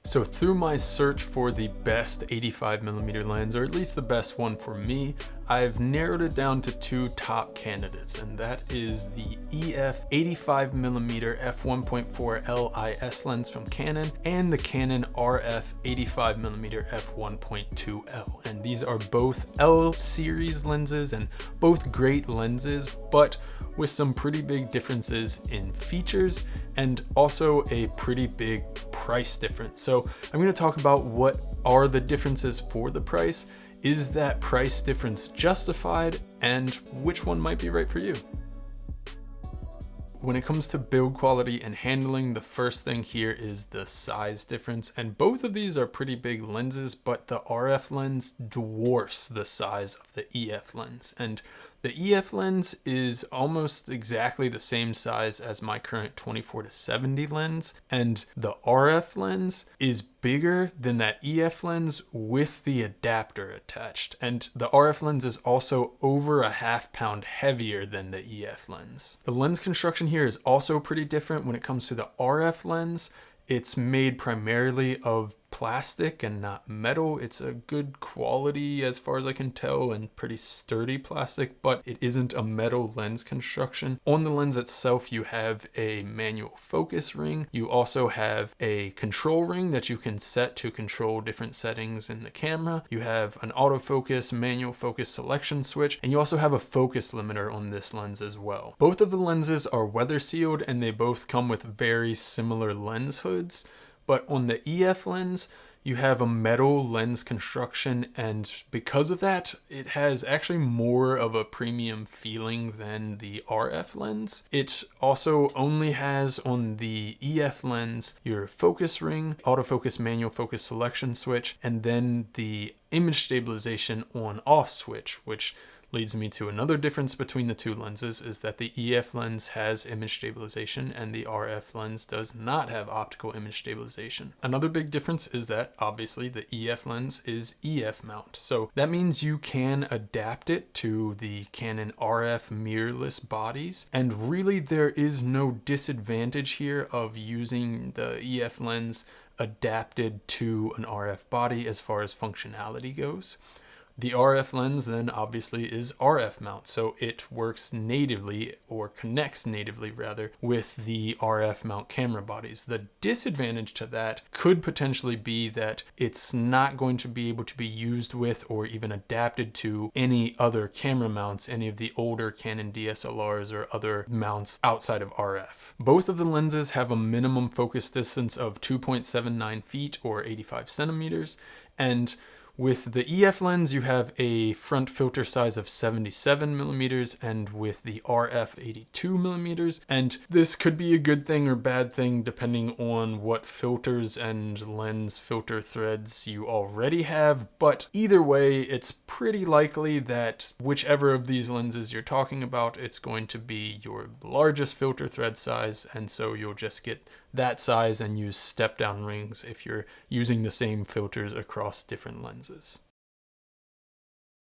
So through my search for the best 85mm lens, or at least the best one for me, I've narrowed it down to two top candidates, and that is the EF 85mm f1.4L IS lens from Canon and the Canon RF 85mm f1.2L. And these are both L series lenses and both great lenses, but with some pretty big differences in features and also a pretty big price difference. So I'm going to talk about what are the differences for the price, is that price difference justified, and which one might be right for you. When it comes to build quality and handling, the first thing here is the size difference, and both of these are pretty big lenses, but the RF lens dwarfs the size of the EF lens, and the EF lens is almost exactly the same size as my current 24-70 lens, and the RF lens is bigger than that EF lens with the adapter attached. And the RF lens is also over a ½ pound heavier than the EF lens. The lens construction here is also pretty different. When it comes to the RF lens, it's made primarily of plastic and not metal. It's a good quality as far as I can tell and pretty sturdy plastic, but it isn't a metal lens construction. On the lens itself, you have a manual focus ring. You also have a control ring that you can set to control different settings in the camera. You have an autofocus, manual focus selection switch, and you also have a focus limiter on this lens as well. Both of the lenses are weather sealed and they both come with very similar lens hoods. But on the EF lens, you have a metal lens construction, and because of that, it has actually more of a premium feeling than the RF lens. It also only has on the EF lens your focus ring, autofocus manual focus selection switch, and then the image stabilization on-off switch, which leads me to another difference between the two lenses, is that the EF lens has image stabilization and the RF lens does not have optical image stabilization. Another big difference is that obviously the EF lens is EF mount. So that means you can adapt it to the Canon RF mirrorless bodies. And really there is no disadvantage here of using the EF lens adapted to an RF body as far as functionality goes. The RF lens then obviously is RF mount, so it works natively, or connects natively rather, with the RF mount camera bodies. The disadvantage to that could potentially be that it's not going to be able to be used with or even adapted to any other camera mounts, any of the older Canon DSLRs or other mounts outside of RF. Both of the lenses have a minimum focus distance of 2.79 feet or 85 centimeters, and with the EF lens, you have a front filter size of 77mm, and with the RF 82mm. And this could be a good thing or bad thing depending on what filters and lens filter threads you already have. But either way, it's pretty likely that whichever of these lenses you're talking about, it's going to be your largest filter thread size. And so you'll just get that size and use step down rings if you're using the same filters across different lenses.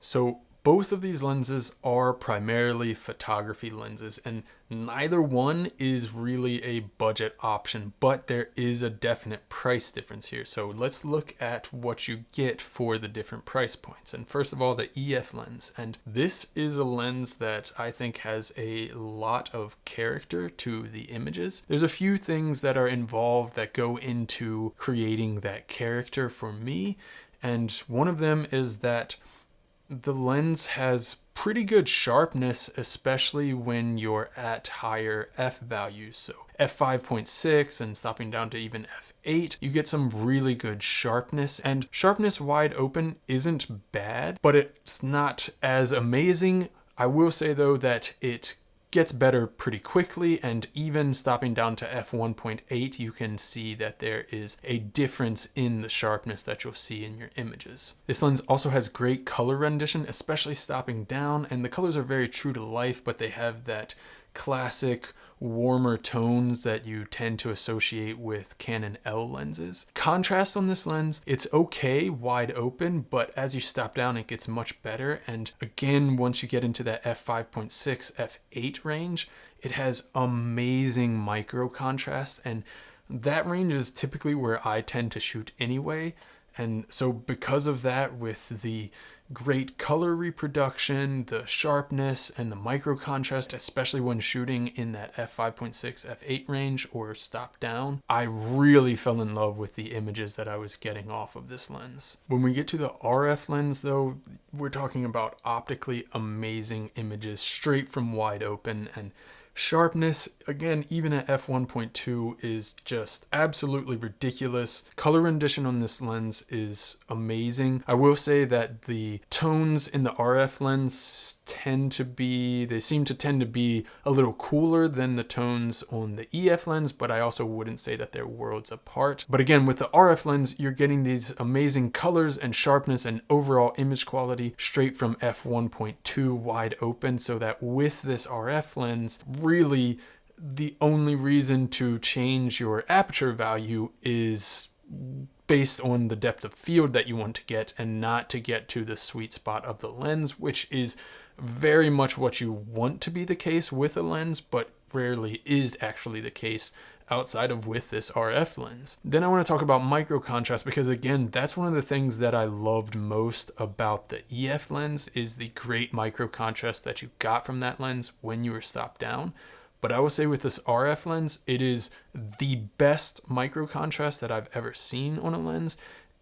So both of these lenses are primarily photography lenses, and neither one is really a budget option, but there is a definite price difference here. So let's look at what you get for the different price points. And first of all, the EF lens. And this is a lens that I think has a lot of character to the images. There's a few things that are involved that go into creating that character for me. And one of them is that the lens has pretty good sharpness, especially when you're at higher f values. So f5.6 and stopping down to even f8, you get some really good sharpness. And sharpness wide open isn't bad, but it's not as amazing. I will say though that it gets better pretty quickly, and even stopping down to f1.8, you can see that there is a difference in the sharpness that you'll see in your images. This lens also has great color rendition, especially stopping down, and the colors are very true to life, but they have that classic warmer tones that you tend to associate with Canon L lenses. Contrast on this lens, it's okay wide open, but as you stop down, it gets much better. And again, once you get into that f5.6, f8 range, it has amazing micro contrast. And that range is typically where I tend to shoot anyway. And so because of that, with the great color reproduction, the sharpness, and the micro contrast, especially when shooting in that f5.6, f8 range or stop down, I really fell in love with the images that I was getting off of this lens. When we get to the RF lens though, we're talking about optically amazing images straight from wide open, and sharpness, again, even at f1.2 is just absolutely ridiculous. Color rendition on this lens is amazing. I will say that the tones in the RF lens seem to tend to be a little cooler than the tones on the EF lens, but I also wouldn't say that they're worlds apart. But again, with the RF lens, you're getting these amazing colors and sharpness and overall image quality straight from f1.2 wide open, so that with this RF lens, really the only reason to change your aperture value is based on the depth of field that you want to get, and not to get to the sweet spot of the lens, which is very much what you want to be the case with a lens, but rarely is actually the case outside of with this RF lens. Then I want to talk about micro contrast, because again, that's one of the things that I loved most about the EF lens, is the great micro contrast that you got from that lens when you were stopped down. But I will say with this RF lens, it is the best micro contrast that I've ever seen on a lens,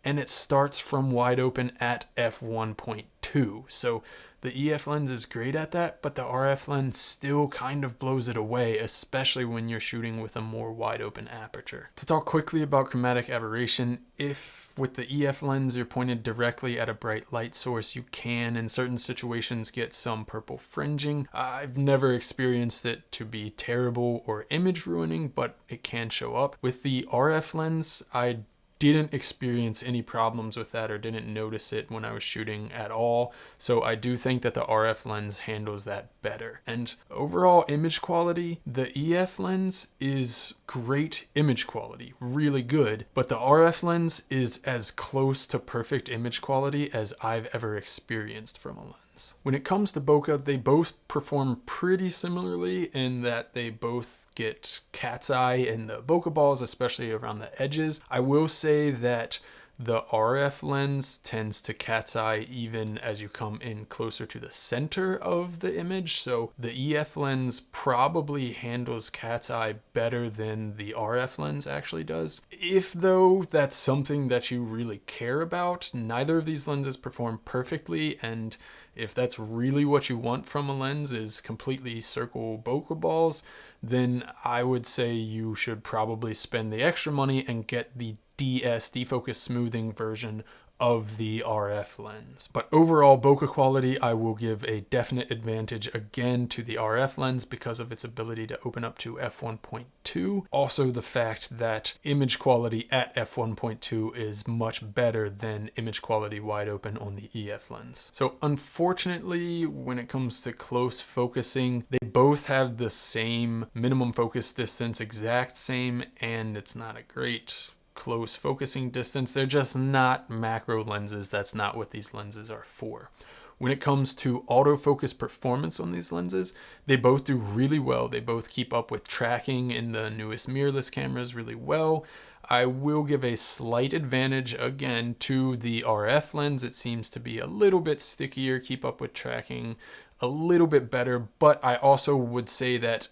and it starts from wide open at f1.2. So the EF lens is great at that, but the RF lens still kind of blows it away, especially when you're shooting with a more wide open aperture. To talk quickly about chromatic aberration, if with the EF lens you're pointed directly at a bright light source, you can in certain situations get some purple fringing. I've never experienced it to be terrible or image ruining, but it can show up. With the RF lens, I didn't experience any problems with that or didn't notice it when I was shooting at all. So I do think that the RF lens handles that better. And overall image quality, the EF lens is great image quality, really good, but the RF lens is as close to perfect image quality as I've ever experienced from a lens. When it comes to bokeh, they both perform pretty similarly in that they both get cat's eye in the bokeh balls, especially around the edges. I will say that the RF lens tends to cat's eye even as you come in closer to the center of the image. So the EF lens probably handles cat's eye better than the RF lens actually does. If though that's something that you really care about, neither of these lenses perform perfectly, and if that's really what you want from a lens is completely circle bokeh balls, then I would say you should probably spend the extra money and get the defocus smoothing version of the RF lens. But overall bokeh quality, I will give a definite advantage again to the RF lens because of its ability to open up to f1.2. Also the fact that image quality at f1.2 is much better than image quality wide open on the EF lens. So unfortunately, when it comes to close focusing, they both have the same minimum focus distance, exact same, and it's not a great close focusing distance. They're just not macro lenses. That's not what these lenses are for. When it comes to autofocus performance on these lenses, they both do really well. They both keep up with tracking in the newest mirrorless cameras really well. I will give a slight advantage again to the RF lens. It seems to be a little bit stickier, keep up with tracking a little bit better, but I also would say that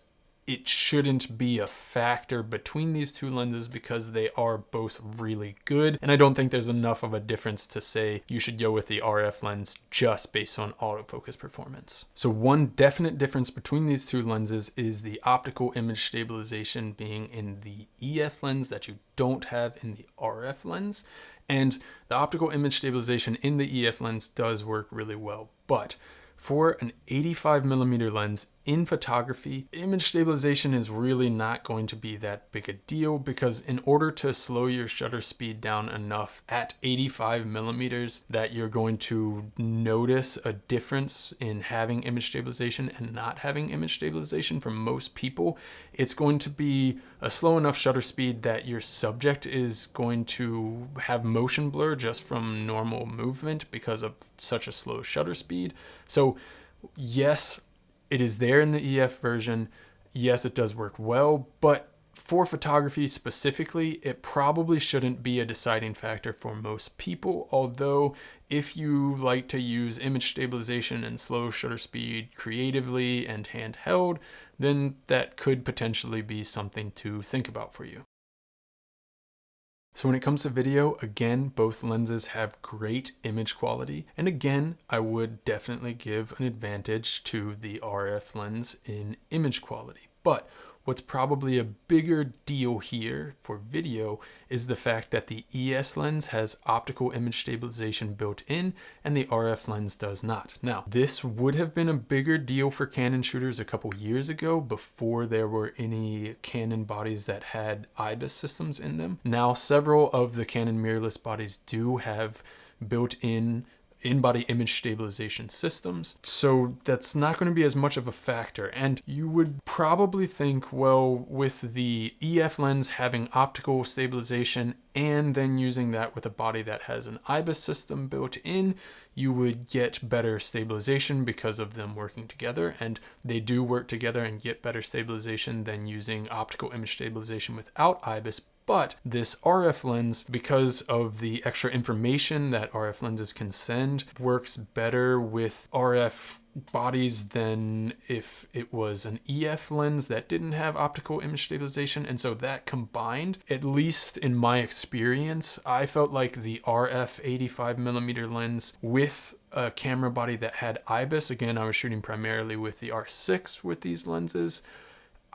it shouldn't be a factor between these two lenses because they are both really good. And I don't think there's enough of a difference to say you should go with the RF lens just based on autofocus performance. So one definite difference between these two lenses is the optical image stabilization being in the EF lens that you don't have in the RF lens. And the optical image stabilization in the EF lens does work really well, but for an 85mm lens in photography, image stabilization is really not going to be that big a deal because in order to slow your shutter speed down enough at 85mm that you're going to notice a difference in having image stabilization and not having image stabilization for most people, it's going to be a slow enough shutter speed that your subject is going to have motion blur just from normal movement because of such a slow shutter speed. So yes, it is there in the EF version. Yes, it does work well, but for photography specifically, it probably shouldn't be a deciding factor for most people, although if you like to use image stabilization and slow shutter speed creatively and handheld, then that could potentially be something to think about for you. So when it comes to video, again, both lenses have great image quality. And again, I would definitely give an advantage to the RF lens in image quality. But what's probably a bigger deal here for video is the fact that the ES lens has optical image stabilization built in and the RF lens does not. Now, this would have been a bigger deal for Canon shooters a couple years ago before there were any Canon bodies that had IBIS systems in them. Now, several of the Canon mirrorless bodies do have built-in in-body image stabilization systems, so that's not going to be as much of a factor. And you would probably think, well, with the EF lens having optical stabilization and then using that with a body that has an IBIS system built in, you would get better stabilization because of them working together, and they do work together and get better stabilization than using optical image stabilization without IBIS. But this RF lens, because of the extra information that RF lenses can send, works better with RF bodies than if it was an EF lens that didn't have optical image stabilization. And so that combined, at least in my experience, I felt like the RF 85mm lens with a camera body that had IBIS, again, I was shooting primarily with the R6 with these lenses,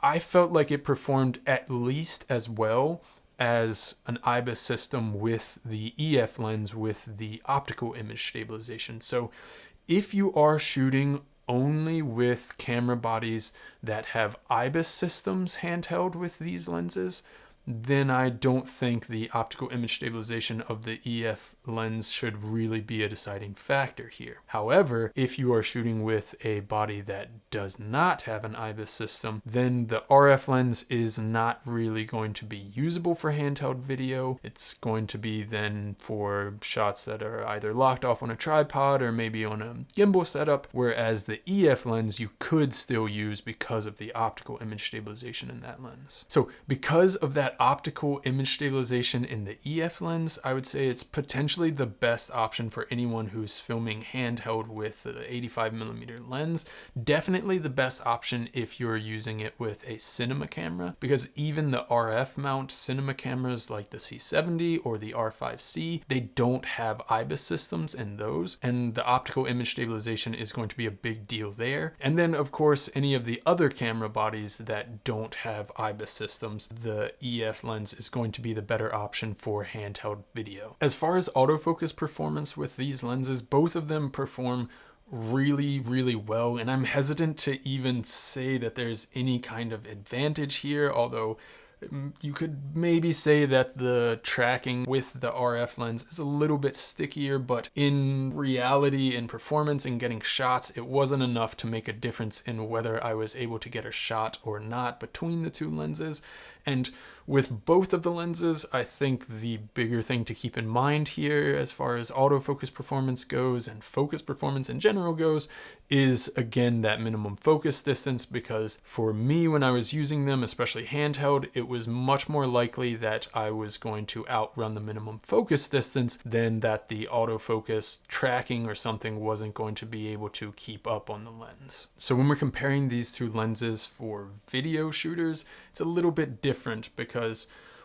I felt like it performed at least as well as an IBIS system with the EF lens with the optical image stabilization. So if you are shooting only with camera bodies that have IBIS systems handheld with these lenses, then I don't think the optical image stabilization of the EF lens should really be a deciding factor here. However, if you are shooting with a body that does not have an IBIS system, then the RF lens is not really going to be usable for handheld video. It's going to be then for shots that are either locked off on a tripod or maybe on a gimbal setup, whereas the EF lens you could still use because of the optical image stabilization in that lens. So because of that optical image stabilization in the EF lens, I would say it's potentially the best option for anyone who's filming handheld with the 85mm lens. Definitely the best option if you're using it with a cinema camera, because even the RF mount cinema cameras like the C70 or the R5C, they don't have IBIS systems in those, and the optical image stabilization is going to be a big deal there. And then of course any of the other camera bodies that don't have IBIS systems, the EF lens is going to be the better option for handheld video. As far as autofocus performance with these lenses, both of them perform really well, and I'm hesitant to even say that there's any kind of advantage here, although you could maybe say that the tracking with the RF lens is a little bit stickier, but in reality, in performance and getting shots, it wasn't enough to make a difference in whether I was able to get a shot or not between the two lenses. And with both of the lenses, I think the bigger thing to keep in mind here as far as autofocus performance goes and focus performance in general goes is, again, that minimum focus distance, because for me, when I was using them, especially handheld, it was much more likely that I was going to outrun the minimum focus distance than that the autofocus tracking or something wasn't going to be able to keep up on the lens. So when we're comparing these two lenses for video shooters, it's a little bit different because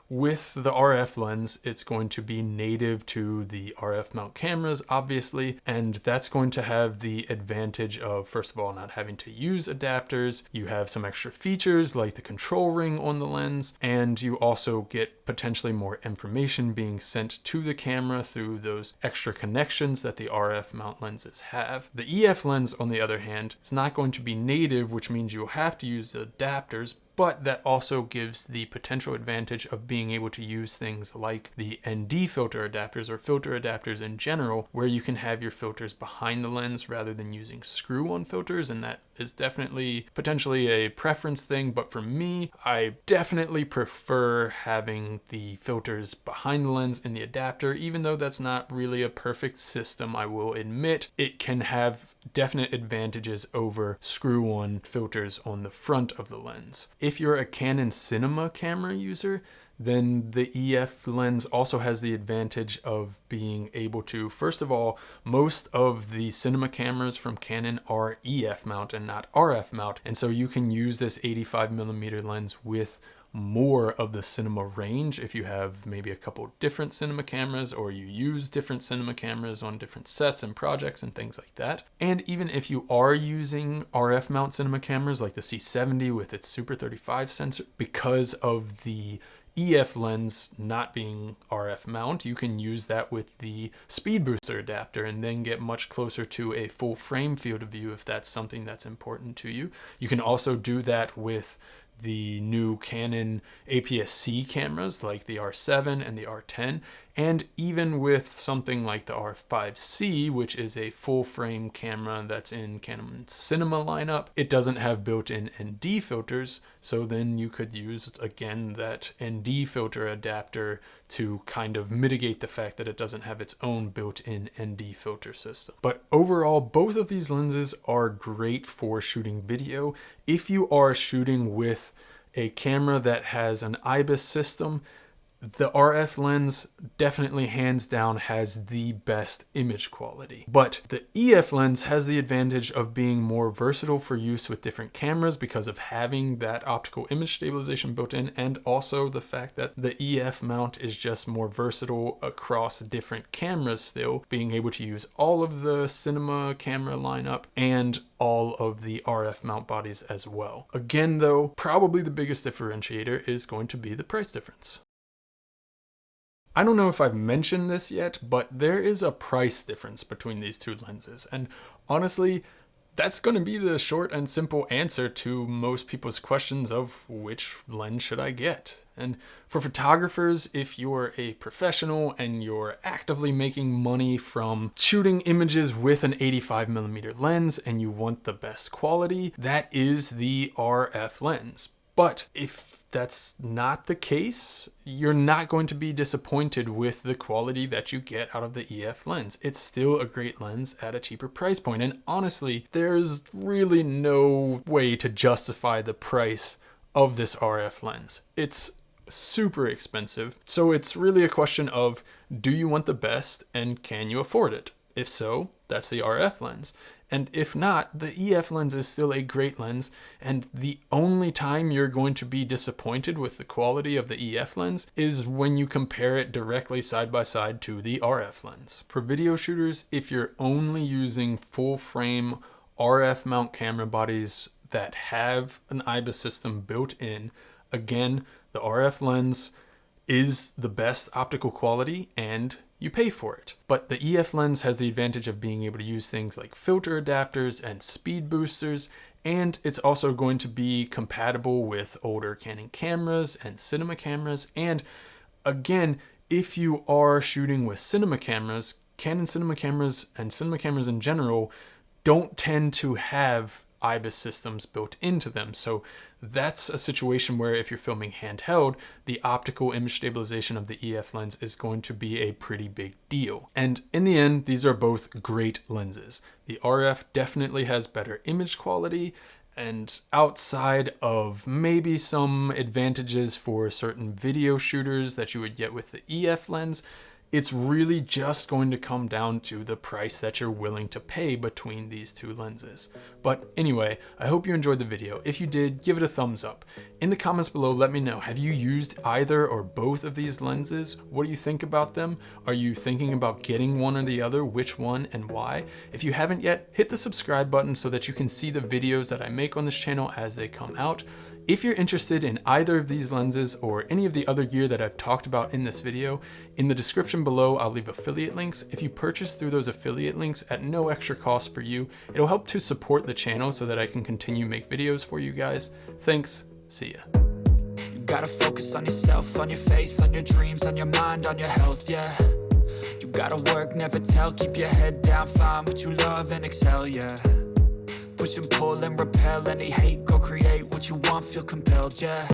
with the RF lens, it's going to be native to the RF mount cameras, obviously, and that's going to have the advantage of, first of all, not having to use adapters. You have some extra features like the control ring on the lens, and you also get potentially more information being sent to the camera through those extra connections that the RF mount lenses have. The EF lens, on the other hand, is not going to be native, which means you'll have to use the adapters, but that also gives the potential advantage of being able to use things like the ND filter adapters or filter adapters in general, where you can have your filters behind the lens rather than using screw-on filters, and that is definitely potentially a preference thing, but for me, I definitely prefer having the filters behind the lens in the adapter, even though that's not really a perfect system, I will admit. It can have definite advantages over screw-on filters on the front of the lens. If you're a Canon cinema camera user, then the EF lens also has the advantage of being able to, first of all, most of the cinema cameras from Canon are EF mount and not RF mount, and so you can use this 85mm lens with more of the cinema range if you have maybe a couple different cinema cameras, or you use different cinema cameras on different sets and projects and things like that. And even if you are using RF mount cinema cameras like the C70 with its Super 35 sensor, because of the EF lens not being RF mount, you can use that with the speed booster adapter and then get much closer to a full frame field of view if that's something that's important to you. You can also do that with the new Canon APS-C cameras like the R7 and the R10, and even with something like the R5C, which is a full frame camera that's in Canon Cinema lineup. It doesn't have built-in ND filters, so then you could use, again, that ND filter adapter to kind of mitigate the fact that it doesn't have its own built-in ND filter system. But overall, both of these lenses are great for shooting video. If you are shooting with a camera that has an IBIS system, the RF lens definitely hands down has the best image quality. But the EF lens has the advantage of being more versatile for use with different cameras because of having that optical image stabilization built in, and also the fact that the EF mount is just more versatile across different cameras still, being able to use all of the cinema camera lineup and all of the RF mount bodies as well. Again though, probably the biggest differentiator is going to be the price difference. I don't know if I've mentioned this yet, but there is a price difference between these two lenses. And honestly, that's going to be the short and simple answer to most people's questions of which lens should I get. And for photographers, if you're a professional and you're actively making money from shooting images with an 85mm lens and you want the best quality, that is the RF lens. But if that's not the case, you're not going to be disappointed with the quality that you get out of the EF lens. It's still a great lens at a cheaper price point. And honestly, there's really no way to justify the price of this RF lens. It's super expensive. So it's really a question of, do you want the best and can you afford it? If so, that's the RF lens. And if not, the EF lens is still a great lens, and the only time you're going to be disappointed with the quality of the EF lens is when you compare it directly side by side to the RF lens. For video shooters, if you're only using full frame RF mount camera bodies that have an IBIS system built in, again, the RF lens is the best optical quality and you pay for it. But the EF lens has the advantage of being able to use things like filter adapters and speed boosters, and it's also going to be compatible with older Canon cameras and cinema cameras. And again, if you are shooting with cinema cameras, Canon cinema cameras and cinema cameras in general don't tend to have IBIS systems built into them. So that's a situation where if you're filming handheld, the optical image stabilization of the EF lens is going to be a pretty big deal. And in the end, these are both great lenses. The RF definitely has better image quality, and outside of maybe some advantages for certain video shooters that you would get with the EF lens, it's really just going to come down to the price that you're willing to pay between these two lenses. But anyway, I hope you enjoyed the video. If you did, give it a thumbs up. In the comments below, let me know, have you used either or both of these lenses? What do you think about them? Are you thinking about getting one or the other? Which one and why? If you haven't yet, hit the subscribe button so that you can see the videos that I make on this channel as they come out. If you're interested in either of these lenses or any of the other gear that I've talked about in this video, in the description below I'll leave affiliate links. If you purchase through those affiliate links at no extra cost for you, it'll help to support the channel so that I can continue to make videos for you guys. Thanks, see ya. You gotta focus on yourself, on your faith, on your dreams, on your mind, on your health, yeah. You gotta work, never tell, keep your head down, find what you love and excel, yeah. Push and pull and repel any hate, go create what you want, feel compelled, yeah.